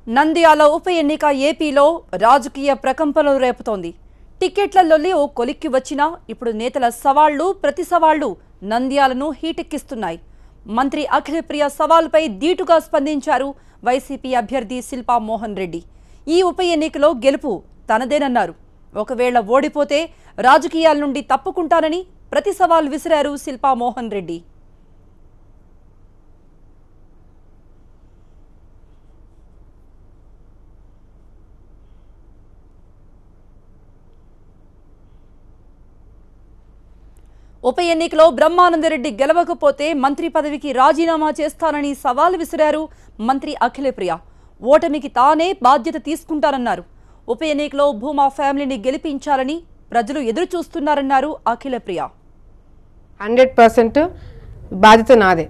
నంద్యాల ఉప ఎన్నిక ఏపీలో రాజకీయ ప్రకంపనలు రేపుతోంది. టికెట్ల లొల్లి ఓ కొలిక్కి వచ్చినా ఇప్పుడు నేతల సవాళ్లు ప్రతి సవాళ్లు నంద్యాలను హీటెక్కిస్తున్నాయి. మంత్రి అఖిలప్రియ సవాల్పై దీటుగా స్పందించారు వైసీపీ అభ్యర్థి శిల్పా మోహన్ రెడ్డి. ఈ ఉప ఎన్నికలో గెలుపు తనదేనన్నారు. ఒకవేళ ఓడిపోతే రాజకీయాల నుండి తప్పుకుంటానని ప్రతి సవాల్ విసిరారు శిల్పా మోహన్ రెడ్డి. ఉప ఎన్నికలో బ్రహ్మానందరెడ్డి గెలవకపోతే మంత్రి పదవికి రాజీనామా చేస్తానని సవాల్ విసిరారు మంత్రి అఖిలప్రియ. ఓటమికి తానే బాధ్యత తీసుకుంటారన్నారు. ఉప ఎన్నికలో భూమా ఫ్యామిలీని గెలిపించాలని ప్రజలు ఎదురు చూస్తున్నారన్నారు అఖిలప్రియ. 100% బాధ్యత నాదే.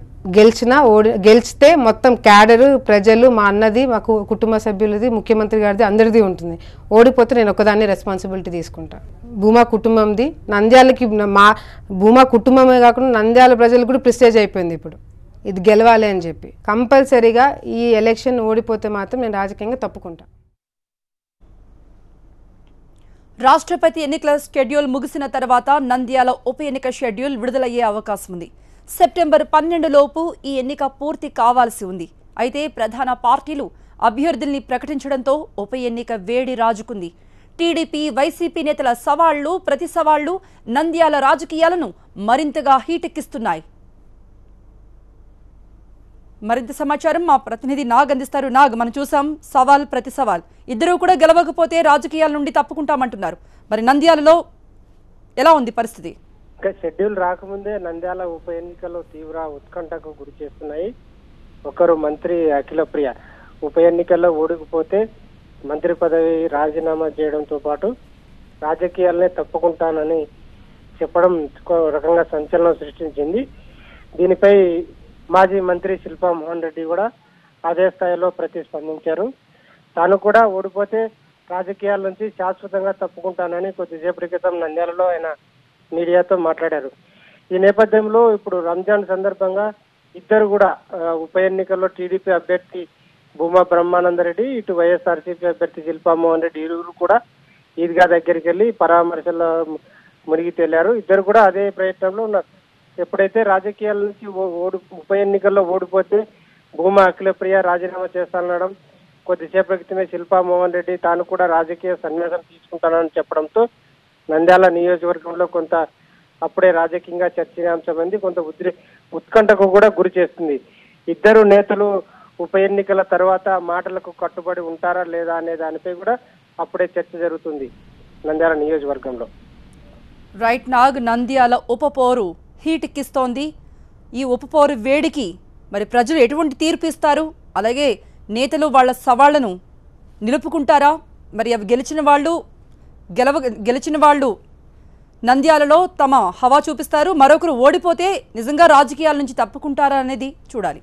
గెలిచితే మొత్తం క్యాడరు, ప్రజలు, మా అన్నది, మా కుటుంబ సభ్యులది, ముఖ్యమంత్రి గారిది, అందరిది ఉంటుంది. ఓడిపోతే నేను ఒకదాన్ని రెస్పాన్సిబిలిటీ తీసుకుంటా. భూమా కుటుంబంది, నంద్యాలకి మా భూమా కుటుంబమే కాకుండా నంద్యాల ప్రజలు కూడా ప్రెస్టేజ్ అయిపోయింది. ఇప్పుడు ఇది గెలవాలి అని చెప్పి కంపల్సరీగా ఈ ఎలక్షన్ ఓడిపోతే మాత్రం నేను రాజకీయంగా తప్పుకుంటా. రాష్ట్రపతి ఎన్నికల షెడ్యూల్ ముగిసిన తర్వాత నంద్యాల ఉప ఎన్నిక షెడ్యూల్ విడుదలయ్యే అవకాశం ఉంది. సెప్టెంబర్ 12 లోపు ఈ ఎన్నిక పూర్తి కావాల్సి ఉంది. అయితే ప్రధాన పార్టీలు అభ్యర్థుల్ని ప్రకటించడంతో ఉప ఎన్నిక వేడి రాజుకుంది. టీడీపీ, వైసీపీ నేతల సవాళ్లు ప్రతి సవాళ్లు నంద్యాల రాజకీయాలను మరింతగా హీటెక్కిస్తున్నాయి. మరింత సమాచారం మా ప్రతినిధి నాగ్ అందిస్తారు. నాగ్, మనం చూసాం సవాల్ ప్రతి సవాల్, ఇద్దరూ కూడా గెలవకపోతే రాజకీయాల నుండి తప్పుకుంటామంటున్నారు. మరి నంద్యాలలో ఎలా ఉంది పరిస్థితి? షెడ్యూల్ రాకముందే నంద్యాల ఉప ఎన్నికల్లో తీవ్ర ఉత్కంఠకు గురి చేస్తున్నాయి. ఒకరు మంత్రి అఖిలప్రియ ఉప ఎన్నికల్లో ఓడికపోతే మంత్రి పదవి రాజీనామా చేయడంతో పాటు రాజకీయాలనే తప్పుకుంటానని చెప్పడం రకంగా సంచలనం సృష్టించింది. దీనిపై మాజీ మంత్రి శిల్పా మోహన్ రెడ్డి కూడా అదే స్థాయిలో ప్రతిస్పందించారు. తాను కూడా ఓడిపోతే రాజకీయాల నుంచి శాశ్వతంగా తప్పుకుంటానని కొద్దిసేపటి క్రితం నంద్యాలలో ఆయన మీడియాతో మాట్లాడారు. ఈ నేపథ్యంలో ఇప్పుడు రంజాన్ సందర్భంగా ఇద్దరు కూడా ఉప ఎన్నికల్లో టీడీపీ అభ్యర్థి భూమా బ్రహ్మానందరెడ్డి, ఇటు వైఎస్ఆర్సీపీ అభ్యర్థి శిల్పా మోహన్ రెడ్డి ఇరువురు కూడా ఈద్గా దగ్గరికి వెళ్ళి పరామర్శలో మునిగి తేలారు. ఇద్దరు కూడా అదే ప్రయత్నంలో ఉన్నారు. ఎప్పుడైతే రాజకీయాల నుంచి ఉప ఎన్నికల్లో ఓడిపోతే భూమా అఖిలప్రియ రాజీనామా చేస్తానడం, కొద్దిసేపటి క్రితమే శిల్పా మోహన్ రెడ్డి తాను కూడా రాజకీయ సన్యాసం తీసుకుంటానని చెప్పడంతో నంద్యాల నియోజకవర్గంలో కొంత అప్పుడే రాజకీయంగా చర్చనీయాంశమైంది. కొంత ఉత్కంఠకు కూడా గురి చేస్తుంది. ఇద్దరు నేతలు ఉప ఎన్నికల తర్వాత మాటలకు కట్టుబడి ఉంటారా లేదా అనే దానిపై కూడా అప్పుడే చర్చ జరుగుతుంది నంద్యాల నియోజకవర్గంలో. రైట్ నాగ్, నంద్యాల ఉప పోరు హీటెక్కిస్తోంది. ఈ ఉప పోరు వేడికి మరి ప్రజలు ఎటువంటి తీర్పు ఇస్తారు? అలాగే నేతలు వాళ్ళ సవాళ్లను నిలుపుకుంటారా? మరి అవి గెలిచిన వాళ్ళు నంద్యాలలో తమ హవా చూపిస్తారు. మరొకరు ఓడిపోతే నిజంగా రాజకీయాల నుంచి తప్పుకుంటారా అనేది చూడాలి.